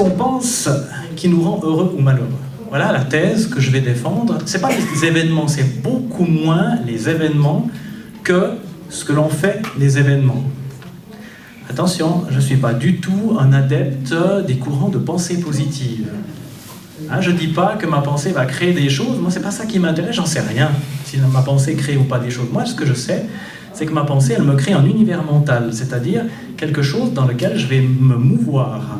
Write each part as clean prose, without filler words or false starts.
qu'on pense qui nous rend heureux ou malheureux? Voilà la thèse que je vais défendre. Ce n'est pas les événements, c'est beaucoup moins les événements que ce que l'on fait des événements. Attention, je ne suis pas du tout un adepte des courants de pensée positive. Hein, je ne dis pas que ma pensée va créer des choses. Moi, ce n'est pas ça qui m'intéresse, j'en sais rien. Si ma pensée crée ou pas des choses. Moi, ce que je sais, c'est que ma pensée, elle me crée un univers mental, c'est-à-dire quelque chose dans lequel je vais me mouvoir.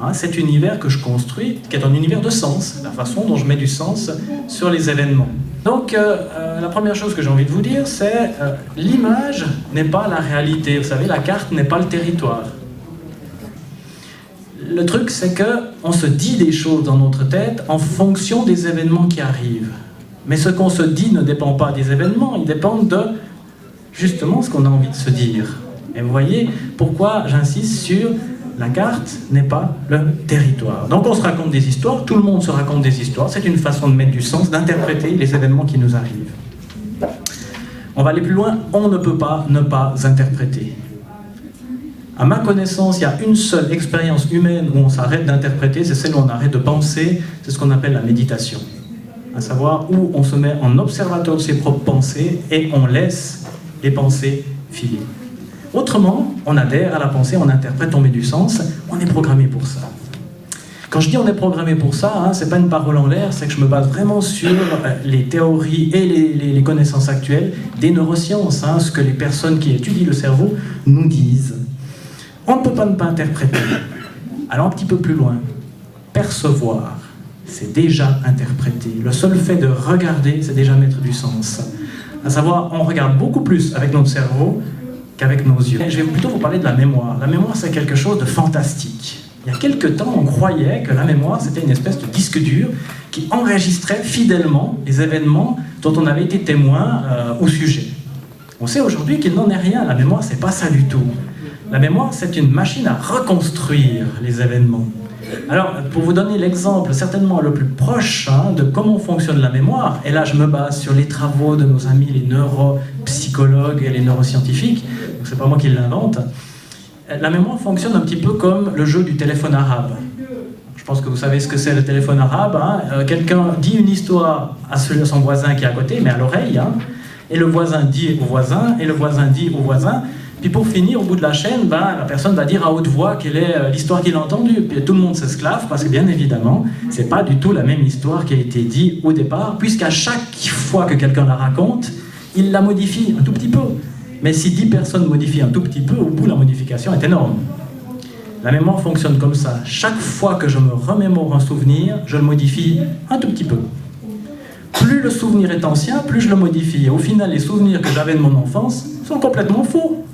Hein, cet univers que je construis, qui est un univers de sens, la façon dont je mets du sens sur les événements. Donc, la première chose que j'ai envie de vous dire, c'est l'image n'est pas la réalité. Vous savez, la carte n'est pas le territoire. Le truc, c'est qu'on se dit des choses dans notre tête en fonction des événements qui arrivent. Mais ce qu'on se dit ne dépend pas des événements, il dépend de justement ce qu'on a envie de se dire. Et vous voyez pourquoi j'insiste sur la carte n'est pas le territoire. Donc on se raconte des histoires, tout le monde se raconte des histoires, c'est une façon de mettre du sens, d'interpréter les événements qui nous arrivent. On va aller plus loin, on ne peut pas ne pas interpréter. À ma connaissance, il y a une seule expérience humaine où on s'arrête d'interpréter, c'est celle où on arrête de penser, c'est ce qu'on appelle la méditation. À savoir où on se met en observateur de ses propres pensées et on laisse les pensées filer. Autrement, on adhère à la pensée, on interprète, on met du sens, on est programmé pour ça. Quand je dis on est programmé pour ça, hein, c'est pas une parole en l'air, c'est que je me base vraiment sur les théories et les connaissances actuelles des neurosciences, hein, ce que les personnes qui étudient le cerveau nous disent. On ne peut pas ne pas interpréter. Allons un petit peu plus loin. Percevoir, c'est déjà interpréter. Le seul fait de regarder, c'est déjà mettre du sens. À savoir, on regarde beaucoup plus avec notre cerveau qu'avec nos yeux. Je vais plutôt vous parler de la mémoire. La mémoire, c'est quelque chose de fantastique. Il y a quelque temps, on croyait que la mémoire, c'était une espèce de disque dur qui enregistrait fidèlement les événements dont on avait été témoin ou sujet. On sait aujourd'hui qu'il n'en est rien. La mémoire, c'est pas ça du tout. La mémoire, c'est une machine à reconstruire les événements. Alors, pour vous donner l'exemple certainement le plus proche de comment fonctionne la mémoire, et là je me base sur les travaux de nos amis les neuropsychologues et les neuroscientifiques, donc c'est pas moi qui l'invente, la mémoire fonctionne un petit peu comme le jeu du téléphone arabe. Je pense que vous savez ce que c'est le téléphone arabe. Hein. Quelqu'un dit une histoire à son voisin qui est à côté, mais à l'oreille, hein, et le voisin dit au voisin, et le voisin dit au voisin. Puis pour finir, au bout de la chaîne, la personne va dire à haute voix quelle est l'histoire qu'il a entendue. Puis tout le monde s'esclave parce que bien évidemment, c'est pas du tout la même histoire qui a été dite au départ, puisqu'à chaque fois que quelqu'un la raconte, il la modifie un tout petit peu. Mais si 10 personnes modifient un tout petit peu, au bout la modification est énorme. La mémoire fonctionne comme ça. Chaque fois que je me remémore un souvenir, je le modifie un tout petit peu. Plus le souvenir est ancien, plus je le modifie. Et au final, les souvenirs que j'avais de mon enfance sont complètement faux.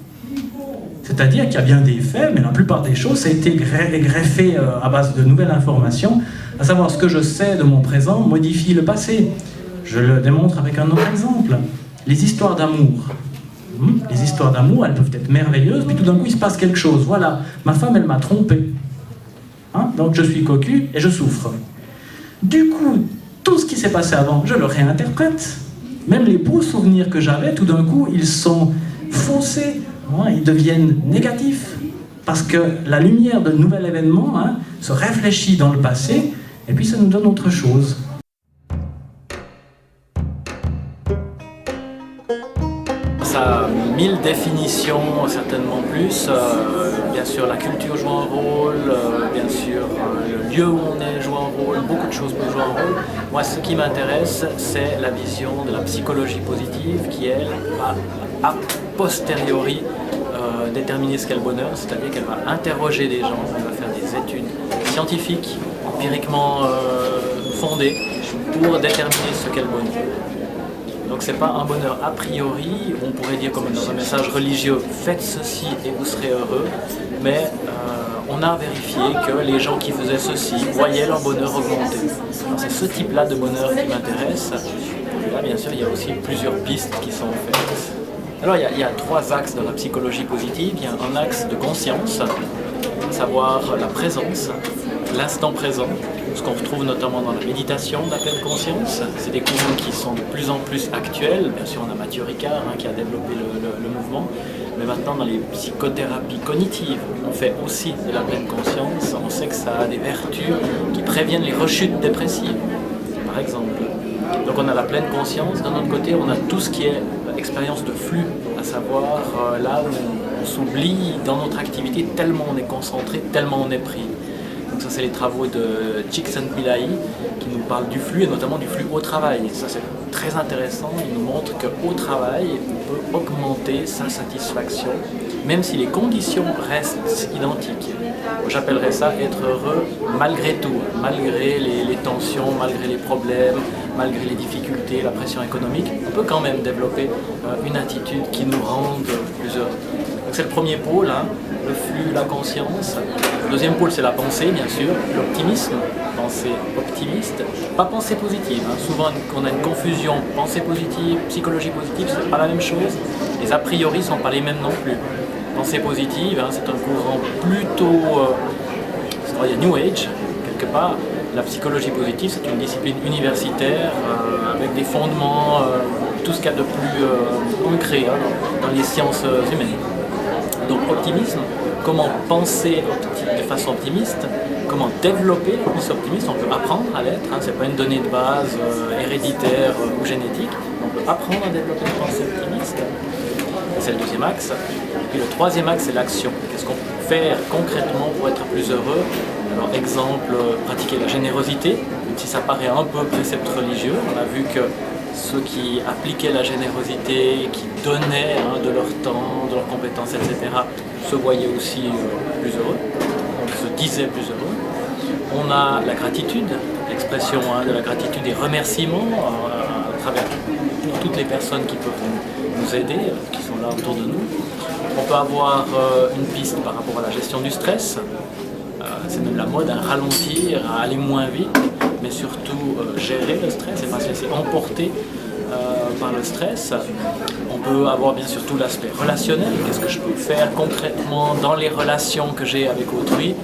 C'est-à-dire qu'il y a bien des faits, mais la plupart des choses, ça a été greffé à base de nouvelles informations, à savoir ce que je sais de mon présent modifie le passé. Je le démontre avec un autre exemple. Les histoires d'amour. Les histoires d'amour, elles peuvent être merveilleuses, puis tout d'un coup, il se passe quelque chose. Voilà, ma femme, elle m'a trompé. Hein? Donc je suis cocu et je souffre. Du coup, tout ce qui s'est passé avant, je le réinterprète. Même les beaux souvenirs que j'avais, tout d'un coup, ils sont faussés. Ils deviennent négatifs parce que la lumière de nouvel événement se réfléchit dans le passé et puis ça nous donne autre chose. Ça a 1000 définitions, certainement plus. Bien sûr, la culture joue un rôle, bien sûr, le lieu où on est joue un rôle, beaucoup de choses peuvent jouer un rôle. Moi, ce qui m'intéresse, c'est la vision de la psychologie positive qui, elle, a posteriori déterminer ce qu'est le bonheur, c'est-à-dire qu'elle va interroger des gens, elle va faire des études scientifiques, empiriquement fondées, pour déterminer ce qu'est le bonheur. Donc c'est pas un bonheur a priori, on pourrait dire comme dans un message religieux, faites ceci et vous serez heureux, mais on a vérifié que les gens qui faisaient ceci voyaient leur bonheur augmenter. C'est ce type-là de bonheur qui m'intéresse. Et là, bien sûr, il y a aussi plusieurs pistes qui sont faites. Alors, il y a 3 axes dans la psychologie positive. Il y a un axe de conscience, à savoir la présence. l'instant présent, ce qu'on retrouve notamment dans la méditation de la pleine conscience. C'est des courants qui sont de plus en plus actuels. Bien sûr, on a Mathieu Ricard qui a développé le mouvement, mais maintenant dans les psychothérapies cognitives, on fait aussi de la pleine conscience. On sait que ça a des vertus qui préviennent les rechutes dépressives, par exemple. Donc on a la pleine conscience. D'un autre côté, on a tout ce qui est expérience de flux, à savoir là où on s'oublie dans notre activité tellement on est concentré, tellement on est pris. Donc ça, c'est les travaux de Csikszentmihalyi qui nous parlent du flux et notamment du flux au travail. Et ça, c'est très intéressant. Il nous montre qu'au travail, on peut augmenter sa satisfaction, même si les conditions restent identiques. J'appellerais ça être heureux malgré tout, malgré les tensions, malgré les problèmes, malgré les difficultés, la pression économique. On peut quand même développer une attitude qui nous rende plus heureux. C'est le premier pôle, hein, le flux, la conscience. Le deuxième pôle, c'est la pensée, bien sûr, l'optimisme, pensée optimiste, pas pensée positive. Hein. Souvent, on a une confusion, pensée positive, psychologie positive, c'est pas la même chose. Les a priori sont pas les mêmes non plus. Pensée positive, hein, c'est un courant plutôt, il y a New Age, quelque part. La psychologie positive, c'est une discipline universitaire avec des fondements, tout ce qu'il y a de plus ancré hein, dans les sciences humaines. Donc optimisme, comment penser de façon optimiste, comment développer la pensée optimiste, on peut apprendre à l'être, hein, ce n'est pas une donnée de base héréditaire ou génétique, on peut apprendre à développer une pensée optimiste, c'est le deuxième axe. Et puis le troisième axe, c'est l'action. Qu'est-ce qu'on peut faire concrètement pour être plus heureux? Alors exemple, pratiquer la générosité, même si ça paraît un peu précepte religieux, on a vu que ceux qui appliquaient la générosité, qui donnaient hein, de leur temps, de leurs compétences, etc., se voyaient aussi plus heureux, donc se disaient plus heureux. On a la gratitude, l'expression hein, de la gratitude et remerciements à travers toutes les personnes qui peuvent nous aider, qui sont là autour de nous. On peut avoir une piste par rapport à la gestion du stress, c'est même la mode, hein, ralentir, aller moins vite, mais surtout gérer le stress et pas se laisser emporter par le stress. On peut avoir bien sûr tout l'aspect relationnel, qu'est-ce que je peux faire concrètement dans les relations que j'ai avec autrui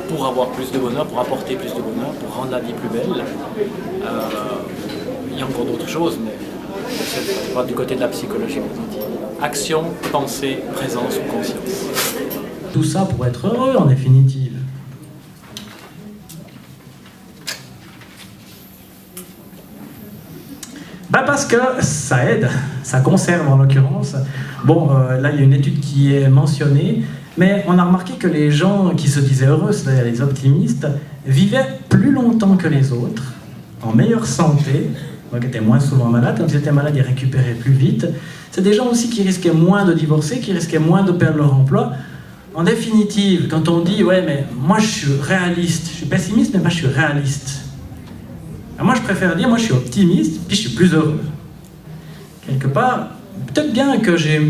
pour avoir plus de bonheur, pour apporter plus de bonheur, pour rendre la vie plus belle. Il y a encore d'autres choses, mais c'est pas du côté de la psychologie positive. Action, pensée, présence ou conscience. Tout ça pour être heureux en définitive. Parce que ça aide, ça conserve en l'occurrence. Bon, là il y a une étude qui est mentionnée, mais on a remarqué que les gens qui se disaient heureux, c'est-à-dire les optimistes, vivaient plus longtemps que les autres, en meilleure santé, donc étaient moins souvent malades. Quand ils étaient malades, ils récupéraient plus vite. C'est des gens aussi qui risquaient moins de divorcer, qui risquaient moins de perdre leur emploi. En définitive, quand on dit « ouais, mais moi je suis réaliste, je suis pessimiste, mais moi je suis réaliste », moi je préfère dire, moi je suis optimiste, puis je suis plus heureux. Quelque part, peut-être bien que j'ai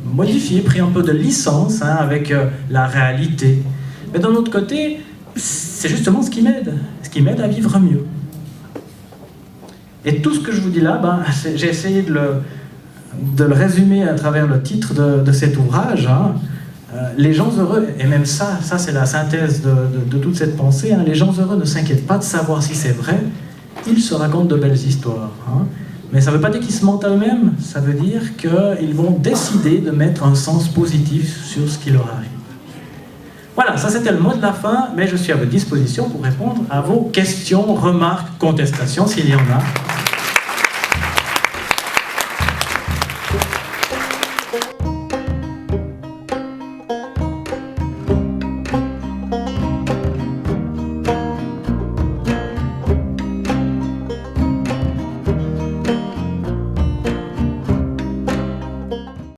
modifié, pris un peu de licence hein, avec la réalité. Mais d'un autre côté, c'est justement ce qui m'aide à vivre mieux. Et tout ce que je vous dis là, j'ai essayé de le résumer à travers le titre de cet ouvrage. Hein. Les gens heureux, et même ça c'est la synthèse de toute cette pensée, hein. Les gens heureux ne s'inquiètent pas de savoir si c'est vrai, ils se racontent de belles histoires. Hein. Mais ça ne veut pas dire qu'ils se mentent à eux-mêmes, ça veut dire qu'ils vont décider de mettre un sens positif sur ce qui leur arrive. Voilà, ça c'était le mot de la fin, mais je suis à votre disposition pour répondre à vos questions, remarques, contestations, s'il y en a.